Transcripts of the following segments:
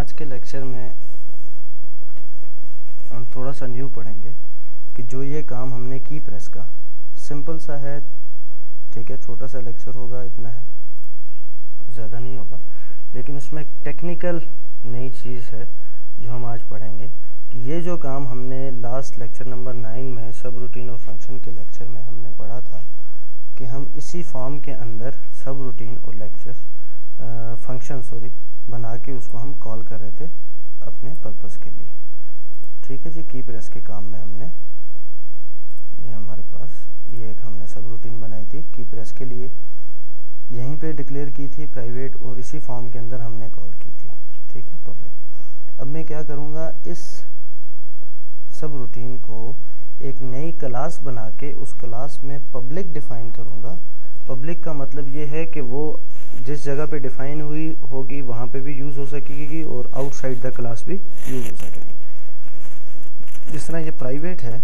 आज के लेक्चर में हम थोड़ा सा न्यू पढ़ेंगे कि जो ये काम हमने की प्रेस का सिंपल सा है, ठीक है, छोटा सा लेक्चर होगा, इतना है, ज़्यादा नहीं होगा, लेकिन उसमें एक टेक्निकल नई चीज़ है जो हम आज पढ़ेंगे कि ये जो काम हमने लास्ट लेक्चर नंबर 9 में सब रूटीन और फंक्शन के लेक्चर में हमने पढ़ा था कि हम इसी फॉर्म के अंदर सब रूटीन और फंक्शन बना के उसको हम कॉल कर रहे थे अपने पर्पस के लिए। ठीक है जी, की प्रेस के काम में हमने ये हमारे पास ये एक हमने सब रूटीन बनाई थी की प्रेस के लिए, यहीं पे डिक्लेयर की थी प्राइवेट और इसी फॉर्म के अंदर हमने कॉल की थी। ठीक है, पब्लिक। अब मैं क्या करूँगा, इस सब रूटीन को एक नई क्लास बना के उस क्लास में पब्लिक डिफाइन करूँगा। पब्लिक का मतलब ये है कि वो जिस जगह पे डिफाइन हुई होगी वहाँ पे भी यूज़ हो सकेगी और आउटसाइड द क्लास भी यूज़ हो सकेगी। जिस तरह ये प्राइवेट है,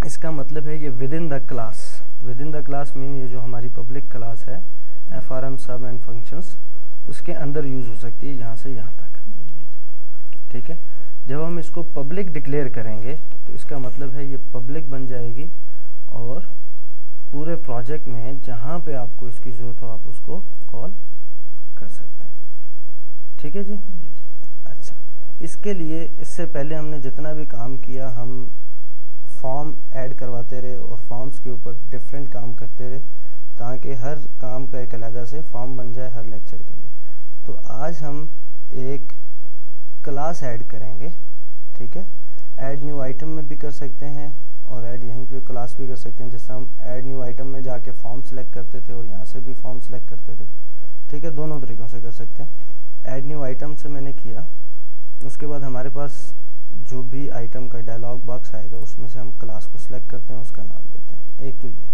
इसका मतलब है ये with in the class. With in the class mean ये जो हमारी पब्लिक क्लास है FRM सब एंड फंक्शंस, उसके अंदर यूज़ हो सकती है यहाँ से यहाँ तक। ठीक है, जब हम इसको पब्लिक डिक्लेयर करेंगे तो इसका मतलब है ये पब्लिक बन जाएगी और पूरे प्रोजेक्ट में जहाँ पे आपको इसकी ज़रूरत हो आप उसको कॉल कर सकते हैं। ठीक है जी। अच्छा, इसके लिए इससे पहले हमने जितना भी काम किया हम फॉर्म ऐड करवाते रहे और फॉर्म्स के ऊपर डिफरेंट काम करते रहे ताकि हर काम का एक अलग से फॉर्म बन जाए हर लेक्चर के लिए। तो आज हम एक क्लास ऐड करेंगे। ठीक है, ऐड न्यू आइटम में भी कर सकते हैं और ऐड यहीं पे क्लास भी कर सकते हैं। जैसे हम ऐड न्यू आइटम में जाके फॉर्म सेलेक्ट करते थे और यहाँ से भी फॉर्म सेलेक्ट करते थे। ठीक है, दोनों तरीक़ों से कर सकते हैं। ऐड न्यू आइटम से मैंने किया, उसके बाद हमारे पास जो भी आइटम का डायलॉग बॉक्स आएगा उसमें से हम क्लास को सिलेक्ट करते हैं, उसका नाम देते हैं। एक तो ये,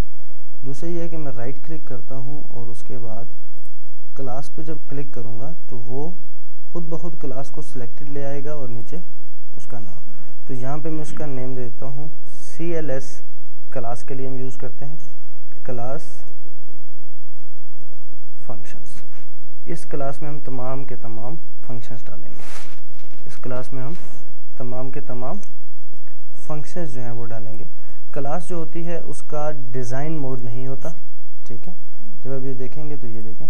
दूसरा ये है कि मैं राइट क्लिक करता हूँ और उसके बाद क्लास पे जब क्लिक करूँगा तो वो खुद ब खुद क्लास को सिलेक्टेड ले आएगा और नीचे उसका नाम। तो यहाँ पे मैं उसका नेम देता हूँ CLS, क्लास के लिए हम यूज़ करते हैं क्लास फंक्शंस। इस क्लास में हम तमाम के तमाम फंक्शंस डालेंगे। इस क्लास में हम तमाम के तमाम फंक्शंस जो हैं वो डालेंगे। क्लास जो होती है उसका डिज़ाइन मोड नहीं होता। ठीक है, जब आप ये देखेंगे तो ये देखें,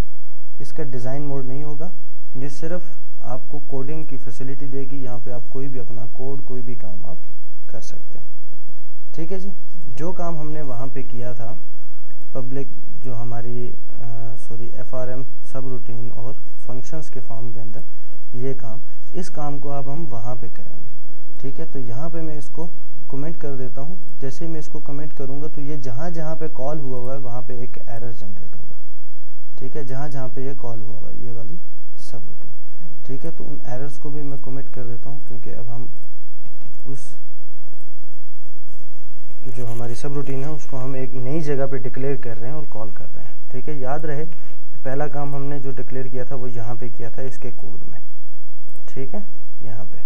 इसका डिज़ाइन मोड नहीं होगा, ये सिर्फ आपको कोडिंग की फैसिलिटी देगी। यहाँ पे आप कोई भी अपना कोड, कोई भी काम आप कर सकते हैं। ठीक है जी, जो काम हमने वहाँ पे किया था पब्लिक, जो हमारी FRM सब रूटीन और फंक्शंस के फॉर्म के अंदर, ये काम, इस काम को अब हम वहाँ पे करेंगे। ठीक है, तो यहाँ पे मैं इसको कमेंट कर देता हूँ। जैसे ही मैं इसको कमेंट करूँगा तो ये जहाँ जहाँ पे कॉल हुआ है वहाँ पे एक एरर जनरेट होगा। ठीक है, जहाँ जहाँ पे ये कॉल हुआ है, ये वाली सब रूटीन। ठीक है, तो उन एरर्स को भी मैं कमेंट कर देता हूँ क्योंकि अब हम उस जो हमारी सब रूटीन है उसको हम एक नई जगह पे डिक्लेयर कर रहे हैं और कॉल कर रहे हैं। ठीक है, याद रहे पहला काम हमने जो डिक्लेयर किया था वो यहाँ पे किया था इसके कोड में। ठीक है, यहाँ पे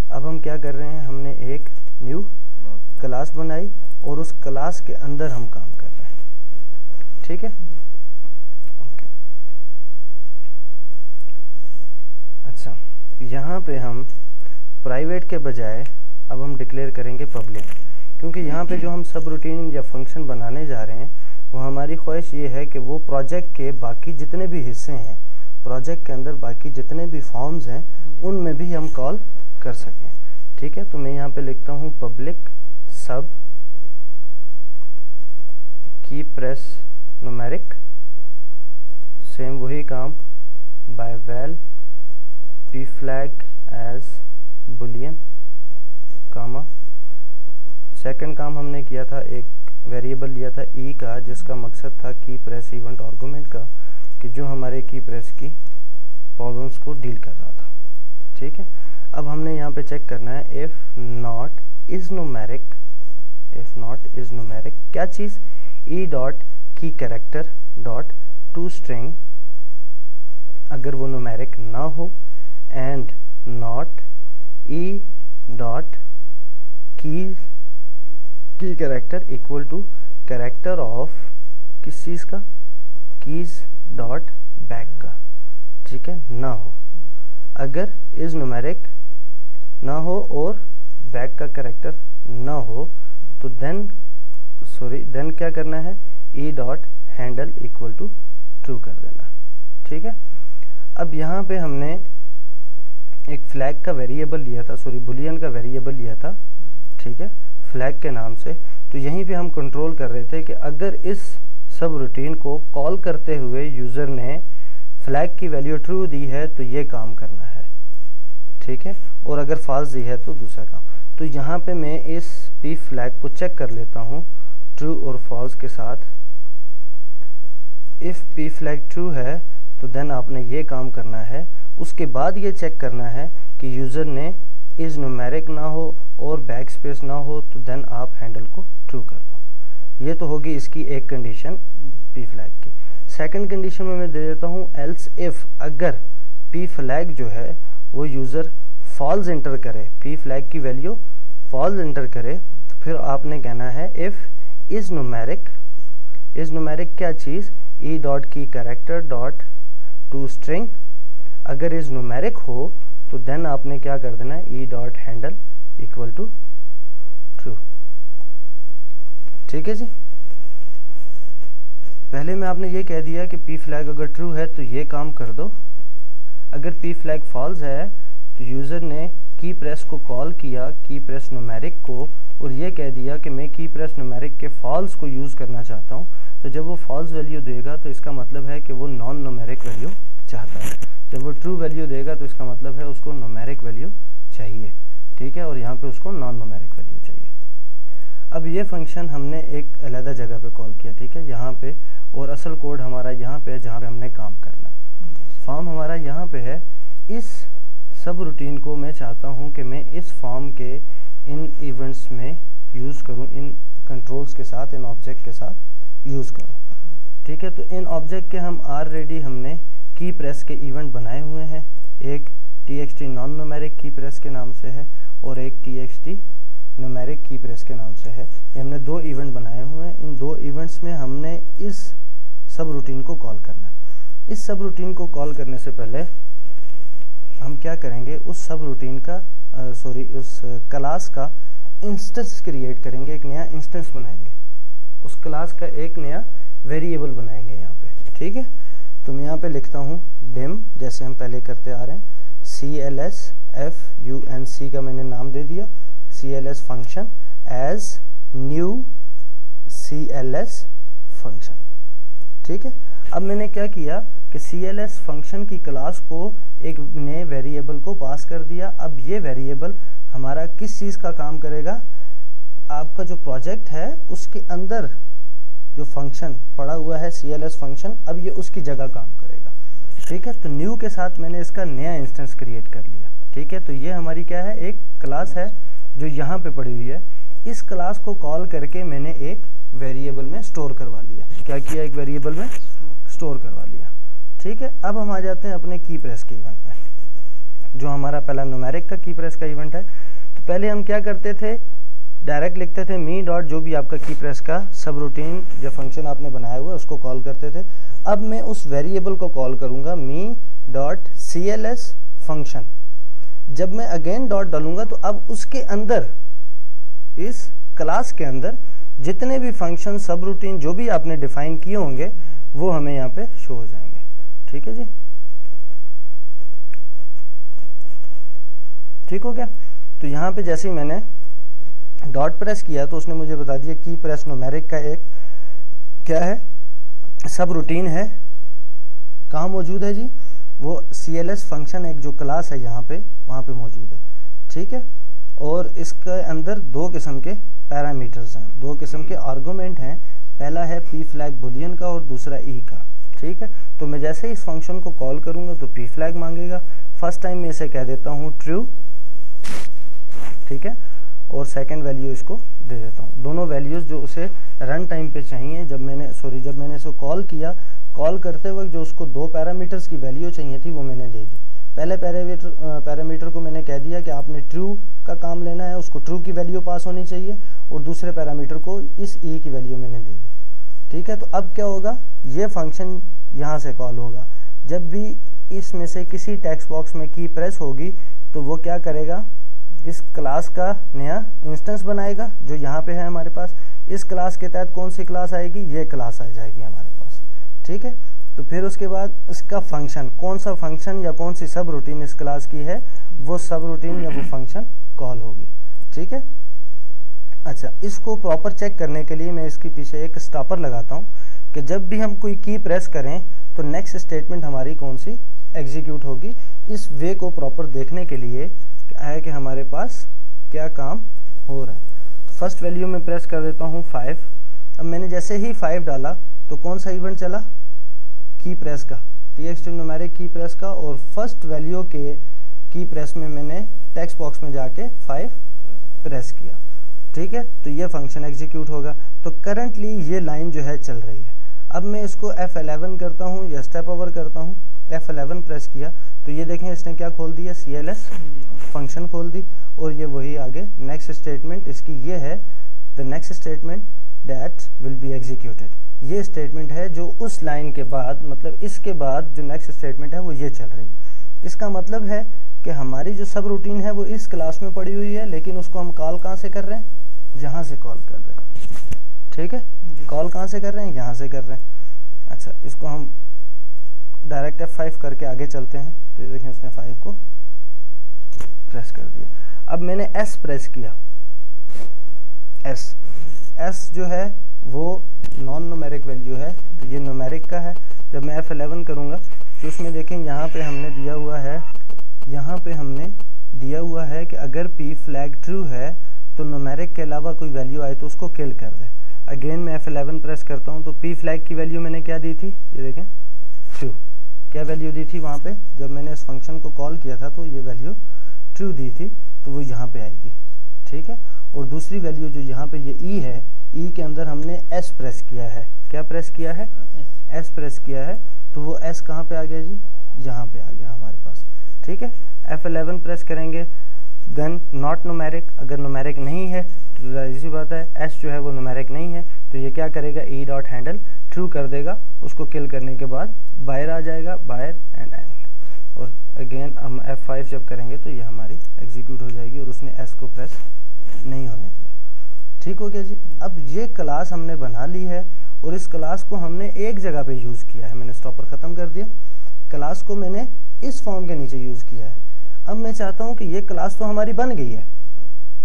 अब हम क्या कर रहे हैं, हमने एक न्यू क्लास बनाई और उस क्लास के अंदर हम काम कर रहे हैं। ठीक है, ओके। अच्छा, यहाँ पे हम प्राइवेट के बजाय अब हम डिक्लेयर करेंगे पब्लिक, क्योंकि यहाँ पे जो हम सब रूटीन या फंक्शन बनाने जा रहे हैं वो हमारी ख्वाहिश ये है कि वो प्रोजेक्ट के बाकी जितने भी हिस्से हैं, प्रोजेक्ट के अंदर बाकी जितने भी फॉर्म्स हैं उनमें भी हम कॉल कर सकें। ठीक है, तो मैं यहाँ पे लिखता हूँ public sub key press numeric, same वही काम, by val p flag as Boolean, comma. Second काम हमने किया था, एक वेरिएबल लिया था e का जिसका मकसद था की प्रेस इवेंट आर्गुमेंट का, कि जो हमारे की प्रेस की प्रॉब्लम्स को डील कर रहा था। ठीक है, अब हमने यहाँ पे चेक करना है if not is numeric, if not is numeric क्या चीज़, e dot key character dot to string, अगर वो न्यूमेरिक ना हो, and not e dot key character equal to character of किस चीज़ का, कीज डॉट बैक का। ठीक है, ना हो। अगर इज न्यूमेरिक ना हो और बैक का कैरेक्टर ना हो तो देन क्या करना है, e dot handle equal to true कर देना। ठीक है, अब यहाँ पे हमने एक फ्लैग का वेरिएबल लिया था, बुलियन का वेरिएबल लिया था, ठीक है, फ्लैग के नाम से। तो यहीं पे हम कंट्रोल कर रहे थे कि अगर इस सब रूटीन को कॉल करते हुए यूजर ने फ्लैग की वैल्यू ट्रू दी है तो ये काम करना है, ठीक है, और अगर फॉल्स दी है तो दूसरा काम। तो यहाँ पे मैं इस पी फ्लैग को चेक कर लेता हूँ ट्रू और फॉल्स के साथ। इफ पी फ्लैग ट्रू है तो देन आपने ये काम करना है। उसके बाद ये चेक करना है कि यूजर ने इज न्यूमेरिक ना हो और बैक स्पेस ना हो तो देन आप हैंडल को ट्रू कर दो। ये तो होगी इसकी एक कंडीशन पी फ्लैग की। सेकंड कंडीशन में मैं दे देता हूँ एल्स इफ, अगर पी फ्लैग जो है वो यूजर फॉल्स एंटर करे, पी फ्लैग की वैल्यू फॉल्स एंटर करे, तो फिर आपने कहना है इफ इज न्यूमेरिक क्या चीज, e dot key character dot to string, अगर इज न्यूमेरिक हो तो देन आपने क्या कर देना है, e dot handle equal to true. ठीक है जी, पहले में आपने ये कह दिया कि पी फ्लैग अगर ट्रू है तो ये काम कर दो, अगर पी फ्लैग फॉल्स है तो यूजर ने की प्रेस को कॉल किया, की प्रेस न्यूमेरिक को, और ये कह दिया कि मैं की प्रेस न्यूमेरिक के फॉल्स को यूज करना चाहता हूँ। तो जब वो फॉल्स वैल्यू देगा तो इसका मतलब है कि वो नॉन न्यूमेरिक वैल्यू चाहता है। जब वो ट्रू वैल्यू देगा तो इसका मतलब है उसको न्यूमेरिक वैल्यू चाहिए, ठीक है, और यहाँ पे उसको नॉन न्यूमेरिक वैल्यू चाहिए। अब ये फंक्शन हमने एक अलग जगह पे कॉल किया, ठीक है, यहाँ पे, और असल कोड हमारा यहाँ पे है जहाँ पे हमने काम करना है। फॉर्म हमारा यहाँ पे है। इस सब रूटीन को मैं चाहता हूँ कि मैं इस फॉर्म के इन इवेंट्स में यूज़ करूँ, इन कंट्रोल्स के साथ, इन ऑब्जेक्ट के साथ यूज़ करूँ, ठीक है। तो इन ऑब्जेक्ट के हम ऑलरेडी हमने की प्रेस के इवेंट बनाए हुए हैं, एक txt नॉन न्यूमेरिक की प्रेस के नाम से है और एक txt न्यूमेरिक की प्रेस के नाम से है। ये हमने दो इवेंट बनाए हुए हैं। इन दो इवेंट्स में हमने इस सब रूटीन को कॉल करना है। इस सब रूटीन को कॉल करने से पहले हम क्या करेंगे, उस सब रूटीन का उस क्लास का इंस्टेंस क्रिएट करेंगे, एक नया इंस्टेंस बनाएंगे, उस क्लास का एक नया वेरिएबल बनाएंगे यहाँ पे, ठीक है। तो मैं यहाँ पे लिखता हूँ डिम, जैसे हम पहले करते आ रहे हैं, CLS FUNC का मैंने नाम दे दिया, CLS function as new CLS function, ठीक है। अब मैंने क्या किया कि CLS फंक्शन की क्लास को एक नए वेरिएबल को पास कर दिया। अब ये वेरिएबल हमारा किस चीज का काम करेगा, आपका जो प्रोजेक्ट है उसके अंदर जो फंक्शन पड़ा हुआ है CLS फंक्शन, अब ये उसकी जगह काम करेगा, ठीक है। तो न्यू के साथ मैंने इसका नया इंस्टेंस क्रिएट कर लिया, ठीक है। तो ये हमारी क्या है, एक क्लास है जो यहाँ पे पड़ी हुई है। इस क्लास को कॉल करके मैंने एक वेरिएबल में स्टोर करवा लिया। क्या किया, एक वेरिएबल में स्टोर करवा लिया, ठीक है। अब हम आ जाते हैं अपने की प्रेस के इवेंट में, जो हमारा पहला न्यूमेरिक का की प्रेस का इवेंट है। तो पहले हम क्या करते थे, डायरेक्ट लिखते थे मी डॉट जो भी आपका की प्रेस का सब रूटीन जो फंक्शन आपने बनाया हुआ है उसको कॉल करते थे। अब मैं उस वेरिएबल को कॉल करूंगा मी डॉट CLS फंक्शन। जब मैं अगेन डॉट डालूंगा तो अब उसके अंदर, इस क्लास के अंदर जितने भी फंक्शन सब रूटीन जो भी आपने डिफाइन किए होंगे वो हमें यहाँ पे शो हो जाएंगे, ठीक है जी। ठीक हो गया। तो यहाँ पे जैसे ही मैंने डॉट प्रेस किया तो उसने मुझे बता दिया की प्रेस न्यूमेरिक का एक क्या है, सब रूटीन है, कहाँ मौजूद है जी, वो CLS फंक्शन एक जो क्लास है यहाँ पे, वहाँ पे मौजूद है, ठीक है। और इसके अंदर दो किस्म के पैरामीटर्स हैं, दो किस्म के आर्गुमेंट हैं, पहला है पी फ्लैग बुलियन का और दूसरा ई का, ठीक है। तो मैं जैसे इस फंक्शन को कॉल करूंगा तो पी फ्लैग मांगेगा। फर्स्ट टाइम मैं इसे कह देता हूँ ट्रू, ठीक है, और सेकंड वैल्यू इसको दे देता हूँ। दोनों वैल्यूज जो उसे रन टाइम पे चाहिए, जब मैंने इसको कॉल किया, कॉल करते वक्त जो उसको दो पैरामीटर्स की वैल्यू चाहिए थी वो मैंने दे दी। पहले पैरामीटर को मैंने कह दिया कि आपने ट्रू का काम लेना है, उसको ट्रू की वैल्यू पास होनी चाहिए, और दूसरे पैरामीटर को इस ई की वैल्यू मैंने दे दी, ठीक है। तो अब क्या होगा, ये फंक्शन यहाँ से कॉल होगा। जब भी इसमें से किसी टेक्स्ट बॉक्स में की प्रेस होगी तो वो क्या करेगा, इस क्लास का नया इंस्टेंस बनाएगा जो यहाँ पे है हमारे पास। इस क्लास के तहत कौन सी क्लास आएगी, ये क्लास आ जाएगी हमारे पास, ठीक है। तो फिर उसके बाद इसका फंक्शन, कौन सा फंक्शन या कौन सी सब रूटीन इस क्लास की है, वो सब रूटीन या वो फंक्शन कॉल होगी, ठीक है। अच्छा, इसको प्रॉपर चेक करने के लिए मैं इसके पीछे एक स्टॉपर लगाता हूँ कि जब भी हम कोई की प्रेस करें तो नेक्स्ट स्टेटमेंट हमारी कौन सी एग्जीक्यूट होगी। इस वे को प्रॉपर देखने के लिए क्या है कि हमारे पास क्या काम हो रहा है। तो फर्स्ट वैल्यू में प्रेस कर देता हूँ 5। अब मैंने जैसे ही 5 डाला तो कौन सा इवेंट चला, की प्रेस का, txt न्यूमेरिक की प्रेस का, और फर्स्ट वैल्यू के की प्रेस में मैंने टेक्स्ट बॉक्स में जाके 5 प्रेस किया, ठीक है। तो ये फंक्शन एग्जीक्यूट होगा। तो करंटली ये लाइन जो है चल रही है। अब मैं इसको F11 करता हूँ या स्टेप ओवर करता हूँ, F11 प्रेस किया तो ये देखें इसने क्या खोल दिया, CLS फंक्शन खोल दी, और ये वही आगे नेक्स्ट स्टेटमेंट इसकी ये है, the next statement that will be executed. ये स्टेटमेंट है जो उस लाइन के बाद, मतलब इसके बाद जो नेक्स्ट स्टेटमेंट है वो ये चल रही है। इसका मतलब है कि हमारी जो सब रूटीन है वो इस क्लास में पड़ी हुई है, लेकिन उसको हम कॉल कहाँ से कर रहे हैं, यहाँ से कॉल कर रहे हैं, ठीक है। कॉल कहाँ से कर रहे हैं, यहाँ से कर रहे हैं। अच्छा, इसको हम डायरेक्ट F5 करके आगे चलते हैं। तो ये देखें उसने 5 को प्रेस कर दिया। अब मैंने S प्रेस किया, S जो है वो नॉन न्यूमेरिक वैल्यू है, तो ये न्यूमेरिक का है। जब मैं F11 करूंगा तो उसमें देखें यहाँ पे हमने दिया हुआ है, यहाँ पे हमने दिया हुआ है कि अगर P फ्लैग ट्रू है तो न्यूमेरिक के अलावा कोई वैल्यू आए तो उसको किल कर दे। अगेन मैं F11 प्रेस करता हूँ तो P फ्लैग की वैल्यू मैंने क्या दी थी, ये देखें ट्रू। क्या वैल्यू दी थी वहाँ पे, जब मैंने इस फंक्शन को कॉल किया था तो ये वैल्यू ट्रू दी थी, तो वो यहाँ पे आएगी, ठीक है। और दूसरी वैल्यू जो यहाँ पे ये E है, E के अंदर हमने S प्रेस किया है। क्या प्रेस किया है, S प्रेस किया है, तो वो S कहाँ पे आ गया जी, यहाँ पे आ गया हमारे पास, ठीक है। F11 प्रेस करेंगे, देन नॉट न्यूमेरिक, अगर न्यूमेरिक नहीं है तो इसी बात है, S जो है वो न्यूमेरिक नहीं है, तो ये क्या करेगा, E डॉट हैंडल ट्रू कर देगा। उसको किल करने के बाद बाहर आ जाएगा, बाहर एंड एंड, और अगेन हम F5 जब करेंगे तो ये हमारी एग्जीक्यूट हो जाएगी और उसने S को प्रेस नहीं होने दिया, ठीक हो गया जी। अब ये क्लास हमने बना ली है और इस क्लास को हमने एक जगह पे यूज किया है। मैंने स्टॉपर खत्म कर दिया, क्लास को मैंने इस फॉर्म के नीचे यूज किया है। अब मैं चाहता हूं कि ये क्लास तो हमारी बन गई है,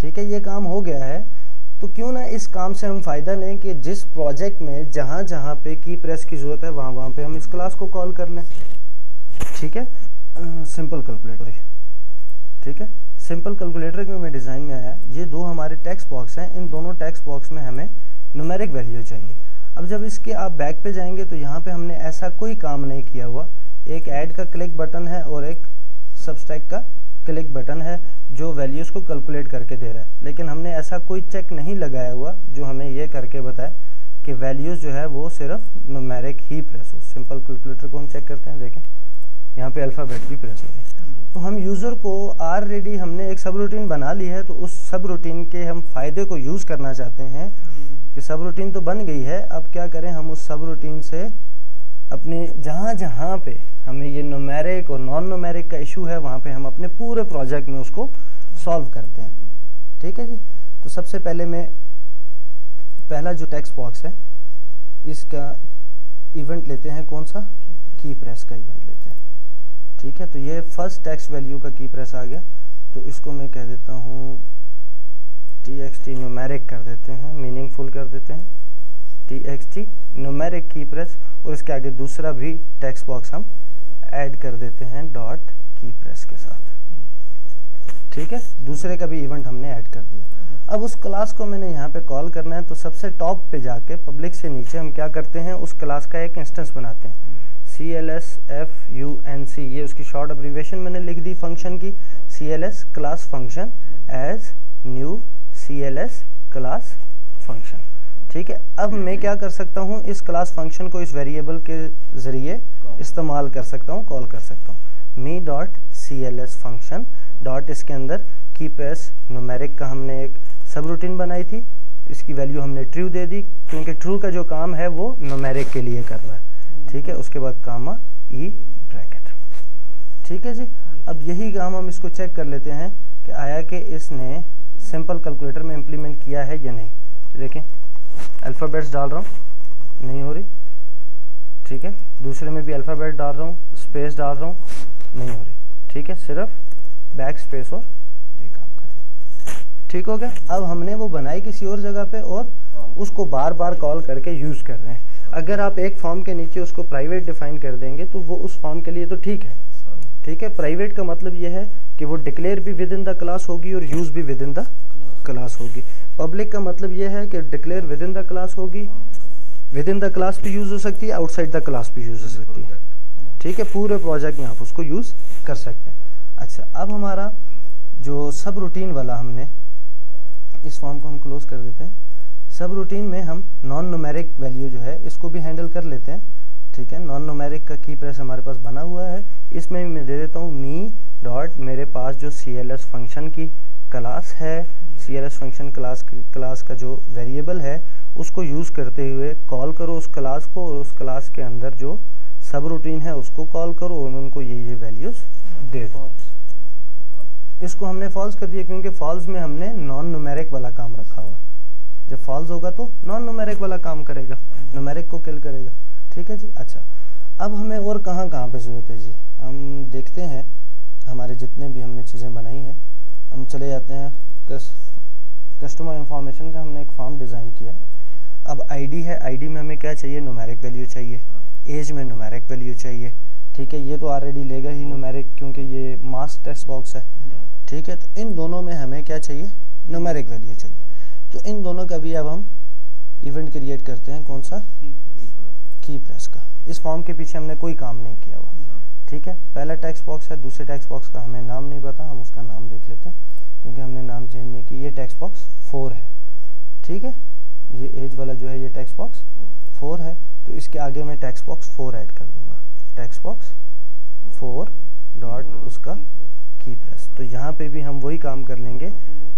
ठीक है, ये काम हो गया है, तो क्यों ना इस काम से हम फायदा लें कि जिस प्रोजेक्ट में जहां जहां पे की प्रेस की जरूरत है वहां वहां पे हम इस क्लास को कॉल कर लें, ठीक है। सिंपल कैलकुलेटर, ठीक है, सिंपल कैलकुलेटर के में डिजाइन में आया। ये दो हमारे टेक्स्ट बॉक्स हैं, इन दोनों टेक्स्ट बॉक्स में हमें न्यूमेरिक वैल्यू चाहिए। अब जब इसके आप बैक पे जाएंगे तो यहाँ पे हमने ऐसा कोई काम नहीं किया हुआ, एक ऐड का क्लिक बटन है और एक सबस्ट्रैक्ट का क्लिक बटन है जो वैल्यूज को कैलकुलेट करके दे रहा है, लेकिन हमने ऐसा कोई चेक नहीं लगाया हुआ जो हमें ये करके बताए कि वैल्यूज जो है वो सिर्फ न्यूमेरिक ही प्रेस हो। सिंपल कैलकुलेटर को हम चेक करते हैं, देखें यहाँ पे अल्फाबेट भी प्रेस हो रही। तो हम यूजर को ऑलरेडी हमने एक सब रूटीन बना ली है, तो उस सब रूटीन के हम फायदे को यूज करना चाहते हैं कि सब रूटीन तो बन गई है, अब क्या करें, हम उस सब रूटीन से अपने जहां जहां पे हमें ये न्यूमेरिक और नॉन न्यूमेरिक का इशू है वहां पे हम अपने पूरे प्रोजेक्ट में उसको सॉल्व करते हैं, ठीक है जी। तो सबसे पहले मैं पहला जो टेक्स्ट बॉक्स है इसका इवेंट लेते हैं, कौन सा, की प्रेस का इवेंट लेते हैं, ठीक है। तो ये फर्स्ट टेक्स्ट वैल्यू का की प्रेस आ गया, तो इसको मैं कह देता हूँ txt न्यूमेरिक कर देते हैं, मीनिंगफुल कर देते हैं, txt न्यूमेरिक की प्रेस, और इसके आगे दूसरा भी टेक्स्ट बॉक्स हम ऐड कर देते हैं डॉट की प्रेस के साथ, ठीक है। दूसरे का भी इवेंट हमने ऐड कर दिया। अब उस क्लास को मैंने यहाँ पे कॉल करना है, तो सबसे टॉप पे जाके पब्लिक से नीचे हम क्या करते हैं, उस क्लास का एक इंस्टेंस बनाते हैं, CLSFUNC, ये उसकी शॉर्ट अब्रीविएशन मैंने लिख दी फंक्शन की, CLS class function as new CLS class function, ठीक है। अब मैं क्या कर सकता हूँ, इस क्लास फंक्शन को इस वेरिएबल के जरिए इस्तेमाल कर सकता हूँ, कॉल कर सकता हूँ, मी डॉट CLS फंक्शन डॉट, इसके अंदर की प्रेस न्यूमेरिक का हमने एक सब रूटीन बनाई थी, इसकी वैल्यू हमने ट्रू दे दी, क्योंकि ट्रू का जो काम है वो न्यूमेरिक के लिए कर रहा है, ठीक है। उसके बाद कामा ई ब्रैकेट, ठीक है जी। अब यही काम हम इसको चेक कर लेते हैं कि आया कि इसने सिंपल कैलकुलेटर में इम्प्लीमेंट किया है या नहीं। देखें अल्फ़ाबेट्स डाल रहा हूँ, नहीं हो रही, ठीक है। दूसरे में भी अल्फ़ाबेट डाल रहा हूँ, स्पेस डाल रहा हूँ, नहीं हो रही, ठीक है। सिर्फ बैक स्पेस और ये काम कर रहे हैं, ठीक हो गया। अब हमने वो बनाई किसी और जगह पे और उसको बार बार कॉल करके यूज़ कर रहे हैं। अगर आप एक फॉर्म के नीचे उसको प्राइवेट डिफाइन कर देंगे तो वो उस फॉर्म के लिए तो ठीक है, ठीक है। प्राइवेट का मतलब ये है कि वो डिक्लेयर भी विद इन द क्लास होगी और यूज भी विद इन द क्लास होगी। पब्लिक का मतलब ये है कि declare with in the class होगी, विद इन द क्लास भी यूज हो सकती है, आउटसाइड द क्लास भी यूज हो सकती है, ठीक है। पूरे प्रोजेक्ट में आप उसको यूज कर सकते हैं। अच्छा, अब हमारा जो सब रूटीन वाला, हमने इस फॉर्म को हम क्लोज कर देते हैं। सब रूटीन में हम नॉन न्यूमेरिक वैल्यू जो है इसको भी हैंडल कर लेते हैं, ठीक है। नॉन न्यूमेरिक का की प्रेस हमारे पास बना हुआ है, इसमें मैं दे देता हूँ मी डॉट, मेरे पास जो CLS फंक्शन की क्लास है, CLS फंक्शन क्लास का जो वेरिएबल है उसको यूज़ करते हुए कॉल करो उस क्लास को, और उस क्लास के अंदर जो सब रूटीन है उसको कॉल करो और उनको ये वैल्यूज दे दो। इसको हमने फॉल्स कर दिया क्योंकि फॉल्स में हमने नॉन न्यूमेरिक वाला काम रखा हुआ है। जब फॉल्स होगा तो नॉन न्यूमेरिक वाला काम करेगा, न्यूमेरिक को किल करेगा, ठीक है जी। अच्छा, अब हमें और कहाँ पे ज़रूरत है जी, हम देखते हैं हमारे जितने भी हमने चीज़ें बनाई हैं। हम चले जाते हैं कस्टमर इंफॉर्मेशन का, हमने एक फॉर्म डिज़ाइन किया। अब आईडी है, आईडी में हमें क्या चाहिए, न्यूमेरिक वैल्यू चाहिए। एज में न्यूमेरिक वैल्यू चाहिए, ठीक है। ये तो ऑलरेडी लेगा ही न्यूमेरिक क्योंकि ये मास्क टेक्स्ट बॉक्स है, ठीक है। तो इन दोनों में हमें क्या चाहिए, न्यूमेरिक वैल्यू चाहिए। तो इन दोनों का भी अब हम इवेंट क्रिएट करते हैं, कौन सा, की प्रेस का। इस फॉर्म के पीछे हमने कोई काम नहीं किया हुआ, ठीक है। पहला टेक्स्ट बॉक्स है, दूसरे टेक्स्ट बॉक्स का हमें नाम नहीं पता, हम उसका नाम देख लेते हैं क्योंकि हमने नाम चेंज नहीं किया। ये टेक्स्ट बॉक्स 4 है, ठीक है। ये एज वाला जो है ये टेक्स्ट बॉक्स 4 है, तो इसके आगे मैं टेक्स्ट बॉक्स 4 ऐड कर दूंगा, टेक्स्ट बॉक्स 4 डॉट उसका की प्रेस। तो यहाँ पे भी हम वही काम कर लेंगे।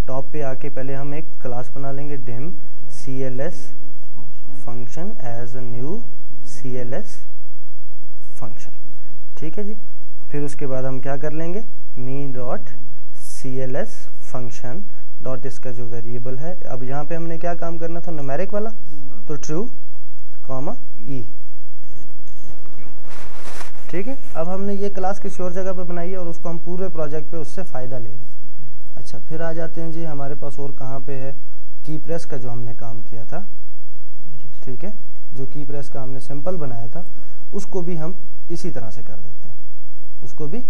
टॉप पे आके पहले हम एक क्लास बना लेंगे, dim CLS function as a new CLS function, ठीक है जी। फिर उसके बाद हम क्या कर लेंगे, मी डॉट CLS फंक्शन डॉट इसका जो वेरिएबल है। अब यहाँ पे हमने क्या काम करना था, न्यूमेरिक वाला, तो ट्रू कॉमा ई, ठीक है। अब हमने ये क्लास किसी और जगह पे बनाई है और उसको हम पूरे प्रोजेक्ट पे उससे फ़ायदा ले रहे हैं। अच्छा, फिर आ जाते हैं जी हमारे पास और कहाँ पे है, की प्रेस का जो हमने काम किया था, ठीक है। जो की प्रेस का हमने सिंपल बनाया था उसको भी हम इसी तरह से कर देते हैं, उसको भी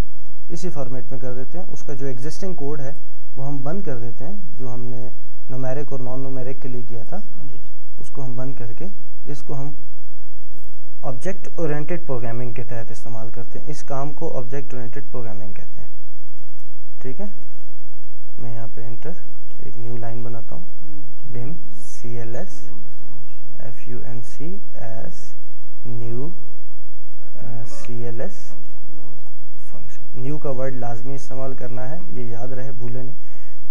इसी फॉर्मेट में कर देते हैं। उसका जो एग्जिस्टिंग कोड है वो हम बंद कर देते हैं, जो हमने न्यूमेरिक और नॉन न्यूमेरिक के लिए किया था उसको हम बंद करके इसको हम ऑब्जेक्ट ओरिएंटेड प्रोग्रामिंग के तहत इस्तेमाल करते हैं। इस काम को ऑब्जेक्ट ओरिएंटेड प्रोग्रामिंग कहते हैं, ठीक है। मैं यहाँ पे एंटर एक न्यू लाइन बनाता हूँ, dim CLS FUNC S new CLS function. New का वर्ड लाजमी इस्तेमाल करना है, ये याद रहे, भूले नहीं।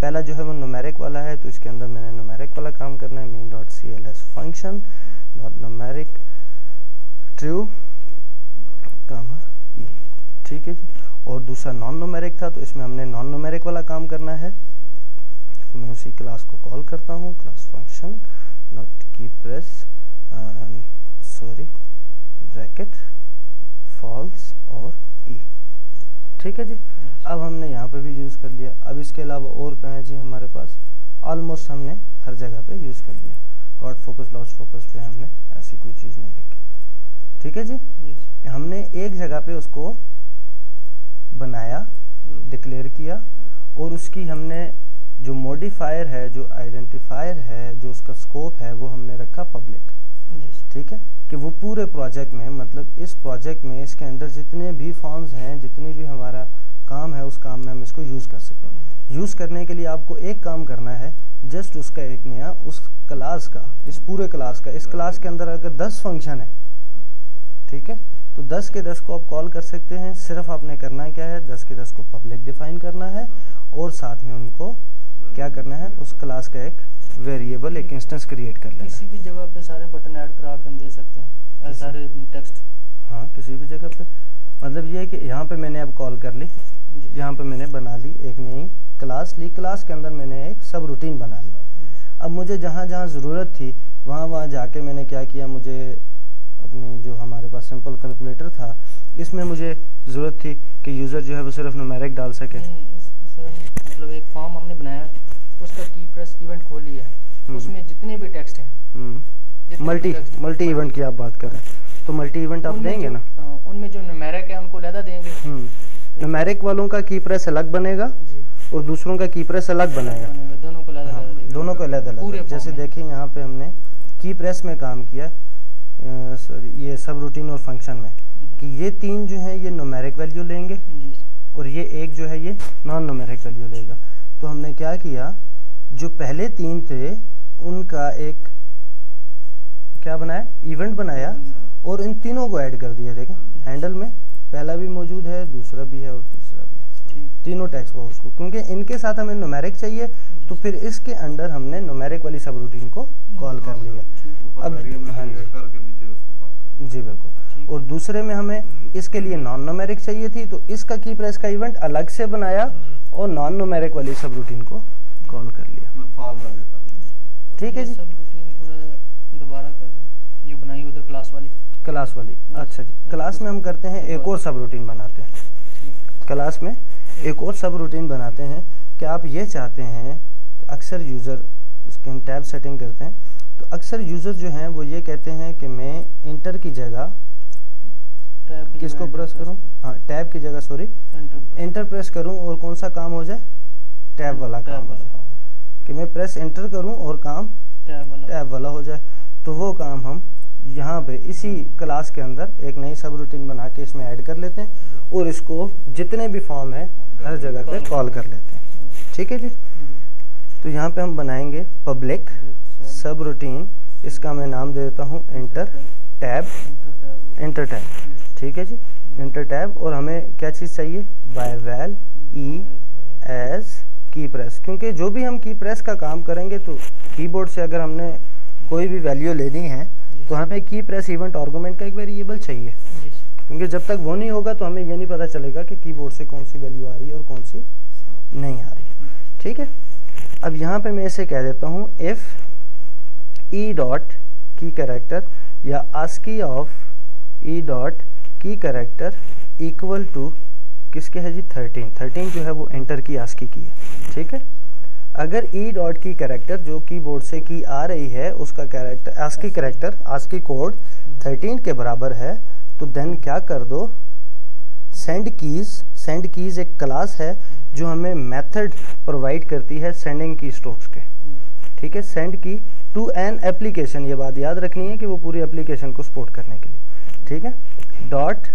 पहला जो है वो न्यूमेरिक वाला है, तो इसके अंदर मैंने न्यूमेरिक वाला काम करना है, mean dot CLS function dot numeric true comma e, ठीक है जी। और दूसरा नॉन न्यूमेरिक था, तो इसमें हमने नॉन न्यूमेरिक वाला काम करना है। तो मैं उसी क्लास को कॉल करता हूँ, क्लास फंक्शन डॉट की प्रेस ब्रैकेट फॉल्स और ई, ठीक है जी। अब हमने यहाँ पे भी यूज़ कर लिया। अब इसके अलावा और कहाँ है जी हमारे पास, ऑलमोस्ट हमने हर जगह पे यूज़ कर लिया। गॉड फोकस लॉस्ट फोकस पे हमने ऐसी कोई चीज़ नहीं रखी, ठीक है जी। हमने एक जगह पे उसको बनाया, डिक्लेयर किया, और उसकी हमने जो मॉडिफायर है, जो आइडेंटिफायर है, जो उसका स्कोप है, वो हमने रखा पब्लिक, ठीक है। कि वो पूरे प्रोजेक्ट में, मतलब इस प्रोजेक्ट में इसके अंदर जितने भी फॉर्म्स हैं, जितने भी हमारा काम है, उस काम में हम इसको यूज़ कर सकते हैं। यूज़ करने के लिए आपको एक काम करना है, जस्ट उसका एक नया, उस क्लास का, इस पूरे क्लास का, इस क्लास के अंदर अगर 10 फंक्शन है, ठीक है, तो 10 के 10 को आप कॉल कर सकते हैं। सिर्फ आपने करना क्या है, 10 के 10 को पब्लिक डिफाइन करना है और साथ में उनको क्या करना है, उस क्लास का एक वेरिएबल, एक इंस्टेंस क्रिएट कर लेना। किसी भी जगह पे सारे बटन ऐड करा के हम दे सकते हैं, सारे टेक्स्ट। हाँ, किसी भी जगह पे मतलब ये है कि यहाँ पे मैंने अब कॉल कर ली, यहाँ पे मैंने बना ली एक नई क्लास ली, क्लास के अंदर मैंने एक सब रूटीन बना ली। अब मुझे जहाँ जहाँ ज़रूरत थी वहाँ जाके मैंने क्या किया, मुझे अपनी जो हमारे पास सिंपल कैलकुलेटर था इसमें मुझे ज़रूरत थी कि यूज़र जो है वो सिर्फ न्यूमेरिक डाल सके। मतलब एक फॉर्म हमने बनाया, उसका की प्रेस इवेंट खोल लिया, उसमें जितने भी टेक्स्ट हैं, मल्टी इवेंट की आप बात कर रहे हैं, तो मल्टी इवेंट आप देंगे ना, उनमें जो न्यूमेरिक है उनको अलग देंगे। न्यूमेरिक वालों का की प्रेस अलग बनेगा और दूसरों का की प्रेस अलग बनेगा, दोनों को अलग, दोनों को अलग अलग। जैसे देखें यहाँ पे हमने की प्रेस में काम किया, ये सब रूटीन और फंक्शन में, कि ये तीन जो है ये न्यूमेरिक वैल्यू लेंगे और ये एक जो है ये नॉन न्यूमेरिक वैल्यू लेगा। तो हमने क्या किया, जो पहले तीन थे उनका एक क्या बनाया, इवेंट बनाया और इन तीनों को ऐड कर दिया। देखें हैंडल में पहला भी मौजूद है, दूसरा भी है और तीसरा भी है, तीनों टेक्स्ट बॉक्स को, क्योंकि इनके साथ हमें न्यूमेरिक चाहिए तो फिर इसके अंदर हमने न्यूमेरिक वाली सब रूटीन को कॉल कर लिया। अब हाँ जी बिल्कुल। और दूसरे में हमें इसके लिए नॉन न्यूमेरिक चाहिए थी तो इसका की प्रेस का इवेंट अलग से बनाया और नॉन न्यूमेरिक वाली सब रूटीन को कॉल कर लिया। ठीक है जी, सब रूटीन थोड़ा दोबारा कर जो बनाई उधर क्लास वाली। अच्छा जी, क्लास में हम करते हैं एक और सब रूटीन बनाते हैं। क्लास में एक और सब रूटीन बनाते हैं कि आप ये चाहते हैं, अक्सर यूज़र इसके हम टैब सेटिंग करते हैं तो अक्सर यूज़र जो हैं वो ये कहते हैं कि मैं इंटर की जगह किसको प्रेस करूं, हाँ टैब की जगह सॉरी इंटर प्रेस करूं और कौन सा काम हो जाए, टैब वाला काम हो जाए, कि मैं प्रेस इंटर करूं और काम टैब वाला हो जाए। तो वो काम हम यहाँ पे इसी क्लास के अंदर एक नई सब रूटीन बना के इसमें ऐड कर लेते हैं और इसको जितने भी फॉर्म है हर जगह पे कॉल कर लेते हैं। ठीक है जी, तो यहाँ पे हम बनाएंगे पब्लिक सब रूटीन, इसका मैं नाम दे देता हूँ इंटर टैब। ठीक है जी, इंटर टैब। और हमें क्या चीज़ चाहिए, बाय वैल ई एज की प्रेस, क्योंकि जो भी हम की प्रेस का काम करेंगे तो कीबोर्ड से अगर हमने कोई भी वैल्यू लेनी है तो हमें की प्रेस इवेंट आर्गुमेंट का एक वेरिएबल चाहिए, क्योंकि जब तक वो नहीं होगा तो हमें ये नहीं पता चलेगा कि कीबोर्ड से कौन सी वैल्यू आ रही है और कौन सी नहीं आ रही। ठीक है, अब यहाँ पे मैं इसे कह देता हूँ if E dot key character या ASCII of E dot key character equal to किसके है जी 13 जो है वो एंटर की आस्की की है। ठीक है, अगर ई डॉट की कैरेक्टर जो कीबोर्ड से की आ रही है उसका कैरेक्टर आस्की कोड 13 के बराबर है तो देन क्या कर दो, सेंड कीज एक क्लास है जो हमें मेथड प्रोवाइड करती है सेंडिंग की स्ट्रोक्स के। ठीक है, सेंड की टू एन एप्लीकेशन, ये बात याद रखनी है कि वो पूरी एप्लीकेशन को सपोर्ट करने के लिए। ठीक है, डॉट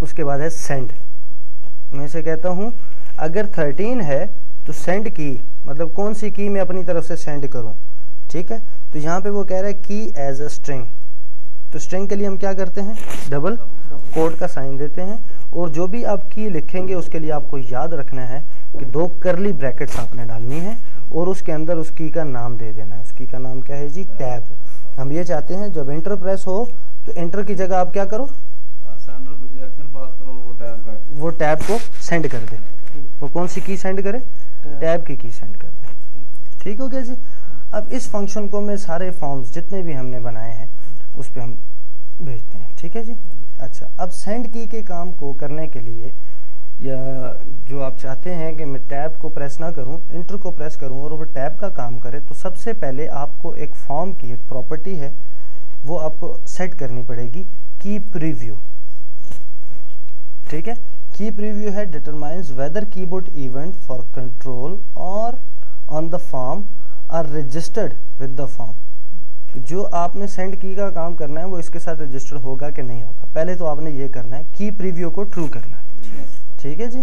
उसके बाद है सेंड, मैं इसे कहता हूं अगर 13 है तो सेंड की मतलब कौन सी की मैं अपनी तरफ से सेंड करूं। ठीक है, तो यहाँ पे वो कह रहा है की एज अ स्ट्रिंग, तो स्ट्रिंग के लिए हम क्या करते हैं, डबल कोड का साइन देते हैं और जो भी आप की लिखेंगे उसके लिए आपको याद रखना है कि 2 कर्ली ब्रैकेट्स आपने डालनी है और उसके अंदर उस की का नाम दे देना है। उस की का नाम क्या है जी, टैब। हम ये चाहते हैं जब एंटर प्रेस हो तो एंटर की जगह आप क्या करो, वो टैब को सेंड कर दे। वो कौन सी की सेंड करे, टैब की सेंड कर दे। ठीक हो गया जी। अब इस फंक्शन को मैं सारे फॉर्म्स जितने भी हमने बनाए हैं उस पर हम भेजते हैं। ठीक है जी। अच्छा, अब सेंड की के काम को करने के लिए या जो आप चाहते हैं कि मैं टैब को प्रेस ना करूं, इंटर को प्रेस करूं और वो टैब का काम करे, तो सबसे पहले आपको एक फॉर्म की एक प्रॉपर्टी है वो आपको सेट करनी पड़ेगी, की प्रीव्यू। ठीक है, की प्रीव्यू है determines whether keyboard event for control और on the form are registered with the form. जो आपने सेंड की का काम करना है वो इसके साथ रजिस्टर होगा कि नहीं होगा, पहले तो आपने ये करना है, की प्रीव्यू को ट्रू करना है। ठीक है जी।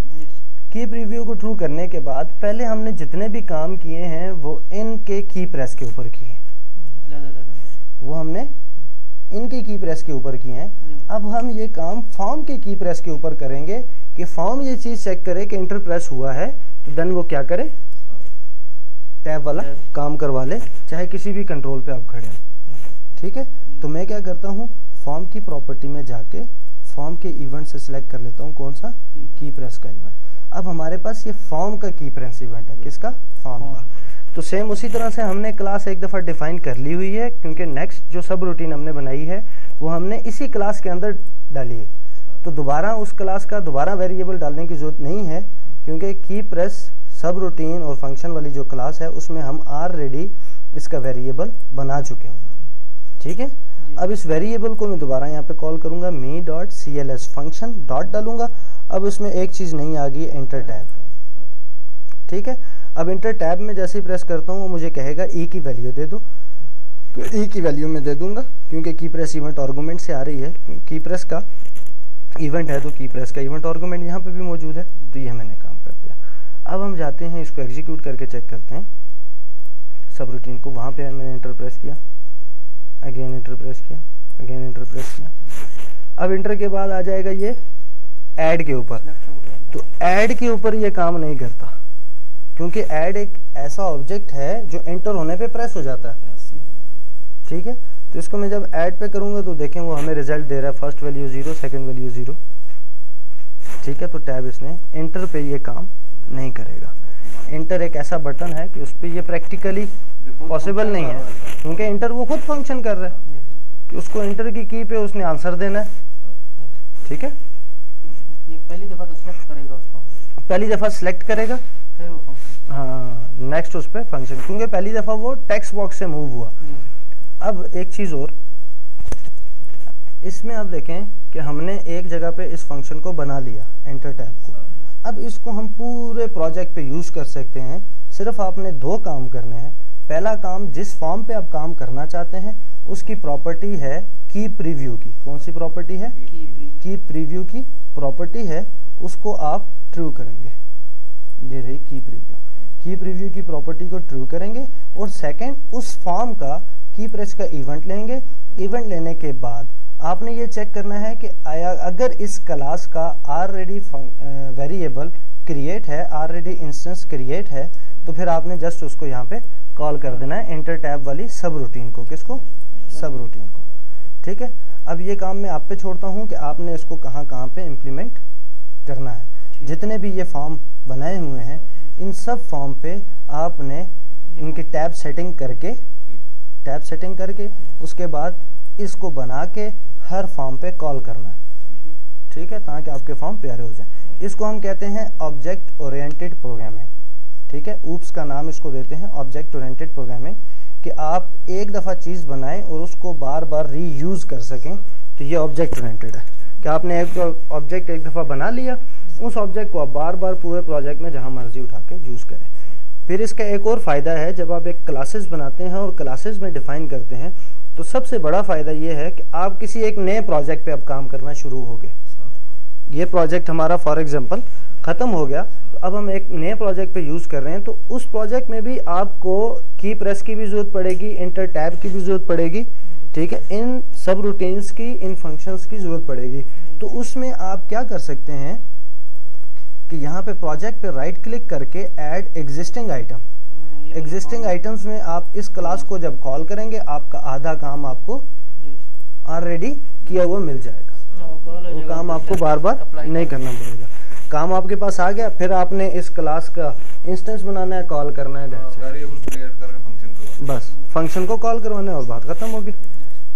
की प्रीव्यू को ट्रू करने के बाद पहले हमने जितने भी काम किए हैं वो इनके की प्रेस के ऊपर किए हैं, वो हमने इनके की प्रेस के ऊपर किए हैं। अब हम ये काम फॉर्म के की प्रेस के ऊपर करेंगे कि फॉर्म ये चीज चेक करे कि इंटर प्रेस हुआ है तो देन वो क्या करे, टैब वाला काम करवा ले, चाहे किसी भी कंट्रोल पे आप खड़े हो। ठीक है, तो मैं क्या करता हूँ, फॉर्म की प्रॉपर्टी में जाके फॉर्म के इवेंट से सिलेक्ट कर लेता हूँ कौन सा, की प्रेस का इवेंट। अब हमारे पास ये फॉर्म का की प्रेस इवेंट है, किसका, फॉर्म का। तो सेम उसी तरह से हमने क्लास एक दफ़ा डिफाइन कर ली हुई है, क्योंकि नेक्स्ट जो सब रूटीन हमने बनाई है वो हमने इसी क्लास के अंदर डाली है। तो दोबारा उस क्लास का दोबारा वेरिएबल डालने की जरूरत नहीं है, क्योंकि की प्रेस सब रूटीन और फंक्शन वाली जो क्लास है उसमें हम ऑलरेडी इसका वेरिएबल बना चुके हैं। ठीक है, अब इस वेरिएबल को मैं दोबारा यहाँ पे कॉल करूंगा me.cls फंक्शन डॉट डालूंगा। अब इसमें एक चीज नहीं आ गई, इंटर टैब। ठीक है, अब इंटर टैब में जैसे ही प्रेस करता हूँ वो मुझे कहेगा ई की वैल्यू दे दो, तो ई की वैल्यू में दे दूंगा, क्योंकि की प्रेस इवेंट आर्गुमेंट से आ रही है। की प्रेस का इवेंट है तो की प्रेस का इवेंट आर्गुमेंट यहाँ पे भी मौजूद है, तो ये मैंने काम कर दिया। अब हम जाते हैं इसको एग्जीक्यूट करके चेक करते हैं सब रूटीन को। वहां पे मैंने इंटर प्रेस किया, अगेन इंटर प्रेस किया, अगेन इंटर प्रेस किया। अब इंटर के बाद आ जाएगा ये ऐड के ऊपर, तो ऐड के ऊपर ये काम नहीं करता, क्योंकि ऐड एक ऐसा ऑब्जेक्ट है जो एंटर होने पे प्रेस हो जाता है। ठीक है, तो इसको मैं जब ऐड पे करूंगा तो देखें वो हमें रिजल्ट दे रहा है, फर्स्ट वैल्यू 0, सेकंड वैल्यू 0। ठीक है, तो टैब इसने इंटर पे ये काम नहीं करेगा। इंटर एक ऐसा बटन है कि उस पर ये प्रैक्टिकली पॉसिबल नहीं है, क्योंकि इंटर वो खुद फंक्शन कर रहा है कि उसको इंटर की पे उसने आंसर देना है। ठीक है, ये पहली दफा तो सिलेक्ट करेगा उसको, पहली दफा सिलेक्ट करेगा, फिर वो फंक्शन, हाँ नेक्स्ट उस पर फंक्शन, क्योंकि पहली दफा वो टेक्स्ट बॉक्स से मूव हुआ। अब एक चीज और इसमें आप देखें कि हमने एक जगह पे इस फंक्शन को बना लिया, एंटर टैब को। अब इसको हम पूरे प्रोजेक्ट पे यूज कर सकते हैं। सिर्फ आपने दो काम करने हैं। पहला काम, जिस फॉर्म पे आप काम करना चाहते हैं उसकी प्रॉपर्टी है की प्रीव्यू की। कौन सी प्रॉपर्टी है, की प्रीव्यू की प्रॉपर्टी है, उसको आप ट्रू करेंगे। ये रही की प्रीव्यू, की प्रीव्यू की प्रॉपर्टी को ट्रू करेंगे। और सेकंड, उस फॉर्म का की प्रेस का इवेंट लेंगे। इवेंट लेने के बाद आपने ये चेक करना है कि अगर इस क्लास का ऑलरेडी वेरिएबल क्रिएट है, ऑलरेडी इंस्टेंस क्रिएट है, तो फिर आपने जस्ट उसको यहाँ पे कॉल कर देना है, इंटर टैब वाली सब रूटीन को। किसको, सब रूटीन को। ठीक है, अब ये काम मैं आप पे छोड़ता हूँ कि आपने इसको कहाँ कहाँ पे इम्प्लीमेंट करना है। जितने भी ये फॉर्म बनाए हुए हैं इन सब फॉर्म पे आपने इनकी टैब सेटिंग करके उसके बाद इसको बना के हर फॉर्म पे कॉल करना है। ठीक है, ताकि आपके फॉर्म प्यारे हो जाएं। इसको हम कहते हैं ऑब्जेक्ट ओरिएंटेड प्रोग्रामिंग। ठीक है, ऊप्स का नाम इसको देते हैं ऑब्जेक्ट ओरिएंटेड प्रोग्रामिंग, कि आप एक दफा चीज बनाएं और उसको बार बार रीयूज कर सकें। तो ये ऑब्जेक्ट ओरिएंटेड है कि आपने एक ऑब्जेक्ट एक दफा बना लिया, उस ऑब्जेक्ट को आप बार बार पूरे प्रोजेक्ट में जहां मर्जी उठा के यूज करें। फिर इसका एक और फायदा है, जब आप एक क्लासेस बनाते हैं और क्लासेस में डिफाइन करते हैं तो सबसे बड़ा फायदा ये है कि आप किसी एक नए प्रोजेक्ट पे अब काम करना शुरू हो गए। ये प्रोजेक्ट हमारा फॉर एग्जांपल खत्म हो गया, तो अब हम एक नए प्रोजेक्ट पे यूज कर रहे हैं, तो उस प्रोजेक्ट में भी आपको की प्रेस की भी जरूरत पड़ेगी, इंटर टैब की भी जरूरत पड़ेगी। ठीक है, इन सब रूटीन्स की, इन फंक्शंस की जरूरत पड़ेगी। तो उसमें आप क्या कर सकते हैं कि यहाँ पे प्रोजेक्ट पे राइट क्लिक करके add existing item, existing items में आप इस क्लास को जब कॉल करेंगे आपका आधा काम आपको ऑलरेडी किया हुआ मिल जाएगा। वो काम आपको बार बार नहीं करना पड़ेगा, काम आपके पास आ गया। फिर आपने इस क्लास का इंस्टेंस बनाना है, कॉल करना है, बस फंक्शन को कॉल करवाना है और बात खत्म होगी।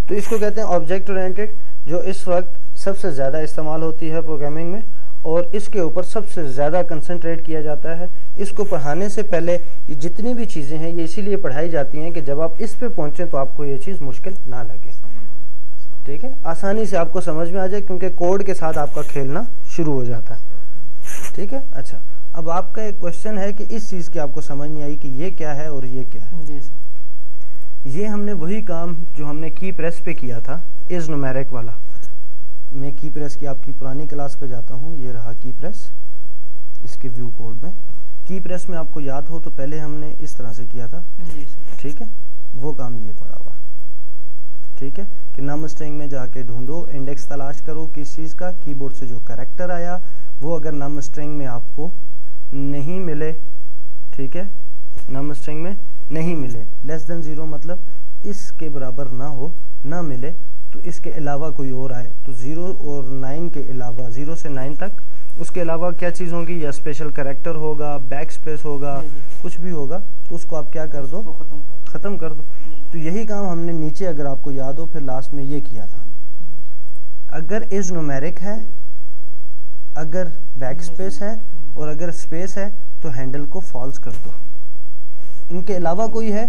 तो इसको कहते हैं ऑब्जेक्ट ओरिएंटेड, जो इस वक्त सबसे ज्यादा इस्तेमाल होती है प्रोग्रामिंग में और इसके ऊपर सबसे ज्यादा कंसंट्रेट किया जाता है। इसको पढ़ाने से पहले ये जितनी भी चीजें हैं ये इसीलिए पढ़ाई जाती हैं कि जब आप इस पे पहुंचे तो आपको ये चीज मुश्किल ना लगे। ठीक है, आसानी से आपको समझ में आ जाए, क्योंकि कोड के साथ आपका खेलना शुरू हो जाता है। ठीक है, अच्छा, अब आपका एक क्वेश्चन है कि इस चीज की आपको समझ नहीं आई कि ये क्या है और ये क्या है। जी सर। ये हमने वही काम जो हमने की प्रेस पे किया था, इज न्यूमेरिक वाला। मैं की प्रेस की आपकी पुरानी क्लास पे जाता हूँ, ये रहा की प्रेस इसके व्यू कोड में। की प्रेस में आपको याद हो तो पहले हमने इस तरह से किया था। जी सर। ठीक है, वो काम ये पड़ा हुआ। ठीक है, कि नम स्ट्रिंग में जाके ढूंढो, इंडेक्स तलाश करो किस चीज का, कीबोर्ड से जो कैरेक्टर आया वो अगर नम स्ट्रिंग में आपको नहीं मिले, ठीक है, नम स्ट्रिंग में नहीं मिले, लेस देन 0 मतलब इसके बराबर ना हो, ना मिले, तो इसके अलावा कोई और आए तो 0 और 9 के अलावा, 0 से 9 तक, उसके अलावा क्या चीज़ होगी, या स्पेशल कैरेक्टर होगा, बैक स्पेस होगा, कुछ भी होगा, तो उसको आप क्या कर दो, ख़त्म कर दो। तो यही काम हमने नीचे, अगर आपको याद हो, फिर लास्ट में ये किया था। अगर इज न्यूमेरिक है, अगर बैक स्पेस है और अगर स्पेस है तो हैंडल को फॉल्स कर दो। इनके अलावा कोई है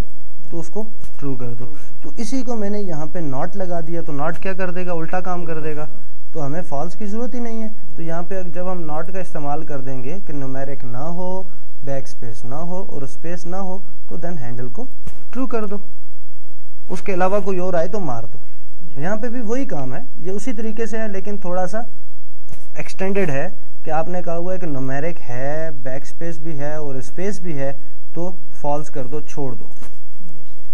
तो उसको ट्रू कर दो। तो इसी को मैंने यहाँ पे नॉट लगा दिया, तो नॉट क्या कर देगा, उल्टा काम कर देगा, तो हमें फॉल्स की ज़रूरत ही नहीं है। तो यहाँ पे जब हम नॉट का इस्तेमाल कर देंगे कि न्यूमेरिक ना हो, बैक स्पेस ना हो और स्पेस ना हो, तो देन हैंडल को ट्रू कर दो। उसके अलावा कोई और आए तो मार दो। यहाँ पे भी वही काम है, ये उसी तरीके से है, लेकिन थोड़ा सा एक्सटेंडेड है कि आपने कहा हुआ है कि न्यूमेरिक है, बैक स्पेस भी है और स्पेस भी है, तो फॉल्स कर दो, छोड़ दो,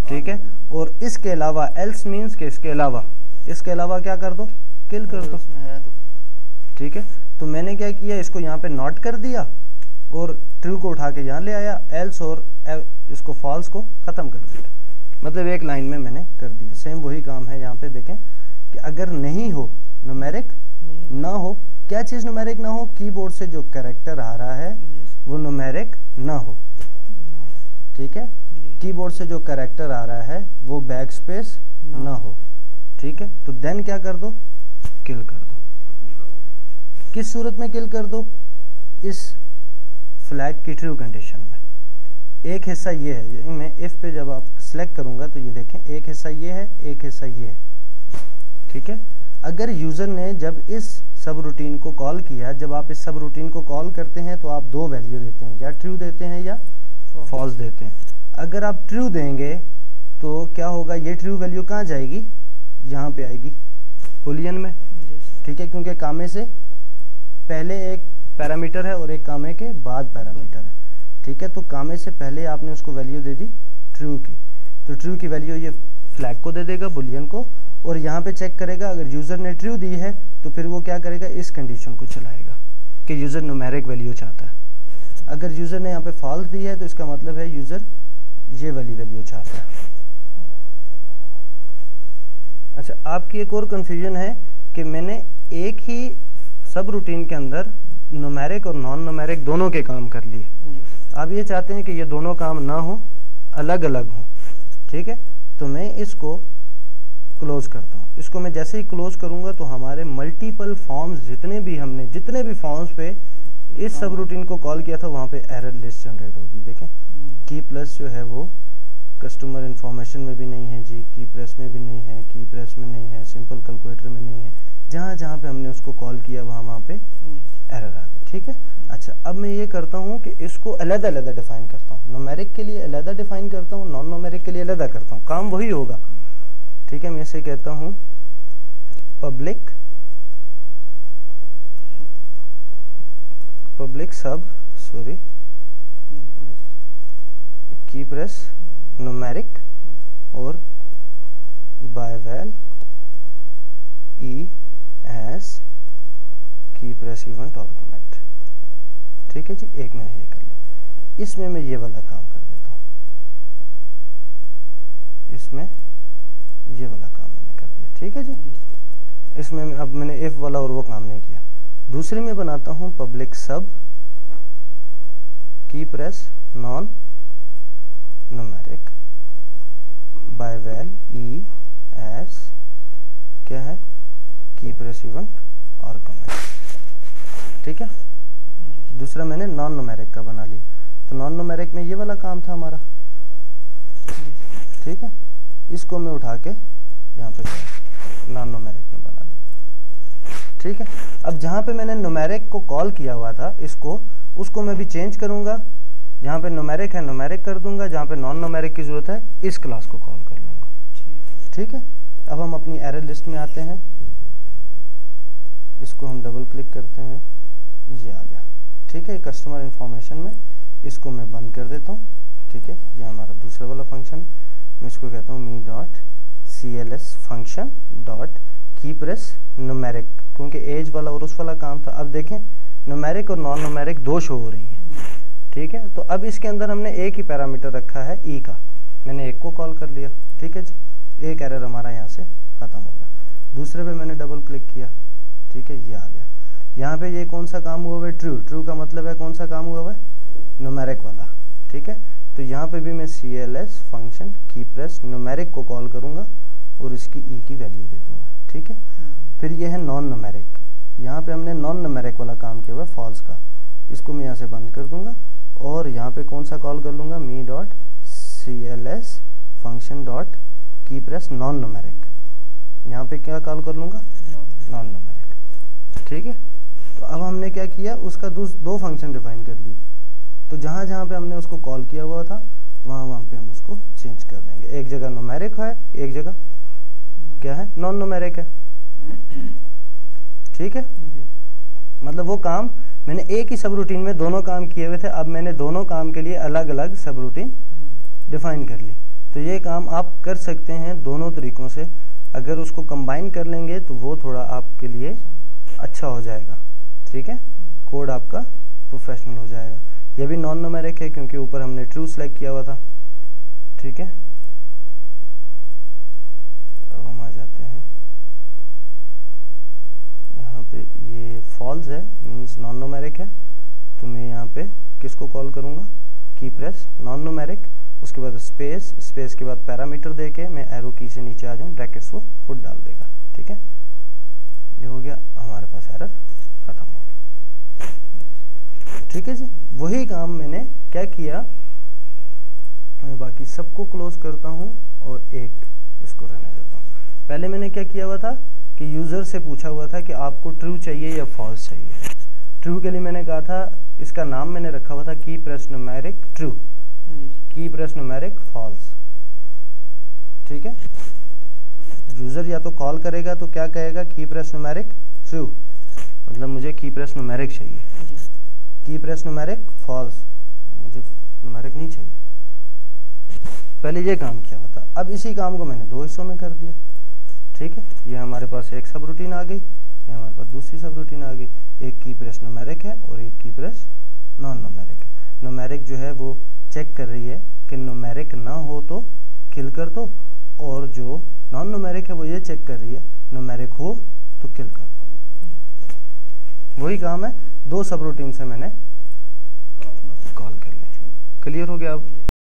ठीक है। और इसके अलावा एल्स मीन्स के इसके अलावा क्या कर दो, किल कर दो, ठीक है। तो मैंने क्या किया, इसको यहाँ पे नॉट कर दिया और ट्रू को उठा के यहाँ ले आया, एल्स और इसको फॉल्स को खत्म कर दिया, मतलब एक लाइन में मैंने कर दिया। सेम वही काम है यहाँ पे, देखें कि अगर नहीं हो, न्यूमेरिक ना हो, क्या चीज न्यूमेरिक ना हो, कीबोर्ड से जो कैरेक्टर आ रहा है वो न्यूमेरिक ना हो, ठीक है। कीबोर्ड से जो कैरेक्टर आ रहा है वो बैक स्पेस ना हो, ठीक है। तो देन क्या कर दो, किल कर दो। किस सूरत में किल कर दो, इस फ्लैग की ट्रू कंडीशन में। एक हिस्सा ये है, मैं इफ पे जब आप सिलेक्ट करूंगा तो ये देखें, एक हिस्सा ये है, एक हिस्सा ये है, ठीक है। अगर यूजर ने जब इस सब रूटीन को कॉल किया, जब आप इस सब रूटीन को कॉल करते हैं तो आप दो वैल्यू देते हैं, या ट्रू देते हैं या फॉल्स देते हैं। अगर आप ट्रू देंगे तो क्या होगा, ये ट्रू वैल्यू कहाँ जाएगी, यहाँ पे आएगी बुलियन में, ठीक है, क्योंकि कामे से पहले एक पैरामीटर है और एक कामे के बाद पैरामीटर है, ठीक है। तो कामे से पहले आपने उसको वैल्यू दे दी ट्रू की, तो ट्रू की वैल्यू ये फ्लैग को दे देगा, बुलियन को, और यहाँ पे चेक करेगा। अगर यूजर ने ट्रू दी है तो फिर वो क्या करेगा, इस कंडीशन को चलाएगा कि यूजर न्यूमेरिक वैल्यू चाहता है। अगर यूजर ने यहाँ पे फॉल्स दी है तो इसका मतलब है यूजर ये वाली वैल्यू चाहता है। अच्छा, आपकी एक और कंफ्यूजन है कि मैंने एक ही सब रूटीन के अंदर न्यूमेरिक और नॉन न्यूमेरिक दोनों के काम कर लिए। आप ये चाहते हैं कि ये दोनों काम ना हो, अलग अलग हो, ठीक है। तो मैं इसको क्लोज करता हूँ। इसको मैं जैसे ही क्लोज करूंगा तो हमारे मल्टीपल फॉर्म्स जितने भी फॉर्म्स पे इस सब रूटीन को कॉल किया था वहां पे एरर लिस्ट जनरेट होगी। देखें, की प्लस जो है वो कस्टमर इंफॉर्मेशन में भी नहीं है जी, की प्रेस में भी नहीं है, की प्रेस में नहीं है, सिंपल कैलकुलेटर में नहीं है। जहाँ जहाँ पे हमने उसको कॉल किया वहाँ पे एरर आ गई, ठीक है। अच्छा, अब मैं ये करता हूँ कि इसको अलग अलग डिफाइन करता हूँ। न्यूमेरिक के लिए अलग डिफाइन करता हूँ, नॉन न्यूमेरिक के लिए अलग करता हूँ, काम वही होगा, ठीक है। मैं इसे कहता हूँ public sub key press numeric और बाय वैल ई एज की प्रेस इवेंट आर्गुमेंट, ठीक है जी। एक मैंने ये कर लिया, इसमें मैं ये वाला काम कर देता हूँ, इसमें ये वाला काम मैंने कर दिया, ठीक है जी। इसमें अब मैंने इफ वाला और वो काम नहीं किया। दूसरे में बनाता हूं public sub key press non numeric by val e as क्या है, की प्रेस इवेंट आर्गुमेंट, ठीक है। दूसरा मैंने नॉन न्यूमेरिक का बना लिया। तो नॉन न्यूमेरिक में ये वाला काम था हमारा, ठीक है। इसको मैं उठा के यहाँ पे नॉन न्यूमेरिक में बना दिया, ठीक है। अब जहाँ पे मैंने न्यूमेरिक को कॉल किया हुआ था उसको मैं भी चेंज करूंगा। जहाँ पे न्यूमेरिक है न्यूमेरिक कर दूंगा, जहाँ पे नॉन न्यूमेरिक की जरूरत है इस क्लास को कॉल कर लूंगा, ठीक है। अब हम अपनी एरर लिस्ट में आते हैं, इसको हम डबल क्लिक करते हैं, ये आ गया, ठीक है। कस्टमर इंफॉर्मेशन में इसको मैं बंद कर देता हूँ, ठीक है। ये हमारा दूसरा वाला फंक्शन है, मैं इसको कहता हूँ me.cls फंक्शन डॉट की प्रेस न्यूमेरिक, क्योंकि एज वाला और उस वाला काम था। अब देखें न्यूमेरिक और नॉन न्यूमेरिक दो शो हो रही हैं, ठीक है। तो अब इसके अंदर हमने एक ही पैरामीटर रखा है ई का, मैंने एक को कॉल कर लिया, ठीक है जी। एक एरर हमारा यहाँ से खत्म हो गया। दूसरे पे मैंने डबल क्लिक किया, ठीक है, ये आ गया। यहाँ पे ये कौन सा काम हुआ हुआ है, ट्रू। ट्रू का मतलब है कौन सा काम हुआ हुआ है, न्यूमेरिक वाला, ठीक है। तो यहाँ पे भी मैं CLS फंक्शन की प्रेस न्यूमेरिक को कॉल करूंगा और इसकी ई की वैल्यू दे दूंगा, ठीक है। फिर ये है नॉन न्यूमेरिक, यहाँ पे हमने नॉन न्यूमेरिक वाला काम किया हुआ है फॉल्स का, इसको मैं यहाँ से बंद कर दूंगा और यहाँ पे कौन सा कॉल कर लूंगा, me.cls फंक्शन डॉट की प्रेस नॉन न्यूमेरिक, यहाँ पे क्या कॉल कर लूंगा, नॉन न्यूमेरिक, ठीक है। तो अब हमने क्या किया, उसका दो फंक्शन डिफाइन कर लिए। तो जहां जहां पे हमने उसको कॉल किया हुआ था वहां पे हम उसको चेंज कर देंगे। एक जगह न्यूमेरिक है, एक जगह क्या है, नॉन न्यूमेरिक है, ठीक है। मतलब वो काम मैंने एक ही सब रूटीन में दोनों काम किए हुए थे, अब मैंने दोनों काम के लिए अलग अलग सब रूटीन डिफाइन कर ली। तो ये काम आप कर सकते हैं दोनों तरीकों से। अगर उसको कंबाइन कर लेंगे तो वो थोड़ा आपके लिए अच्छा हो जाएगा, ठीक है, कोड आपका प्रोफेशनल हो जाएगा। ये भी नॉन न्यूमेरिक है क्योंकि ऊपर हमने ट्रू सेलेक्ट किया हुआ था, ठीक है। अब हम आ जाते हैं यहाँ पे, ये फॉल्स है मींस नॉन न्यूमेरिक है, तो मैं यहाँ पे किसको कॉल करूँगा, की प्रेस नॉन न्यूमेरिक, उसके बाद स्पेस, स्पेस के बाद पैरामीटर देके मैं एरो की से नीचे आ जाऊँ, ब्रैकेट्स को फुट डाल देगा, ठीक है। ये हो गया, हमारे पास एरर खत्म हो गया, ठीक है जी। वही काम मैंने क्या किया, मैं बाकी सबको क्लोज करता हूँ और एक इसको रहने देता हूँ। पहले मैंने क्या किया हुआ था कि यूजर से पूछा हुआ था कि आपको ट्रू चाहिए या फॉल्स चाहिए। ट्रू के लिए मैंने कहा था, इसका नाम मैंने रखा हुआ था की प्रेस न्यूमेरिक ट्रू, की प्रेस न्यूमेरिक फॉल्स, ठीक है। यूजर या तो कॉल करेगा तो क्या कहेगा, की प्रेस न्यूमेरिक ट्रू, मतलब मुझे की प्रेस न्यूमेरिक चाहिए। की प्रेस न्यूमेरिक फॉल्स, मुझे न्यूमेरिक नहीं चाहिए। पहले ये काम किया हुआ था, अब इसी काम को मैंने दो हिस्सों में कर दिया, ठीक है। ये हमारे पास एक सब रूटीन आ गई, ये हमारे पास दूसरी सब रूटीन आ गई। एक की प्रेस न्यूमेरिक है और एक की प्रेस नॉन न्यूमेरिक है। न्यूमेरिक जो है वो चेक कर रही है कि न्यूमेरिक ना हो तो किल कर दो, और जो नॉन न्यूमेरिक है वो ये चेक कर रही है न्यूमेरिक हो तो किल कर दो। वही काम है, दो सब रूटीन से मैंने कॉल कर ली। क्लियर हो गया अब?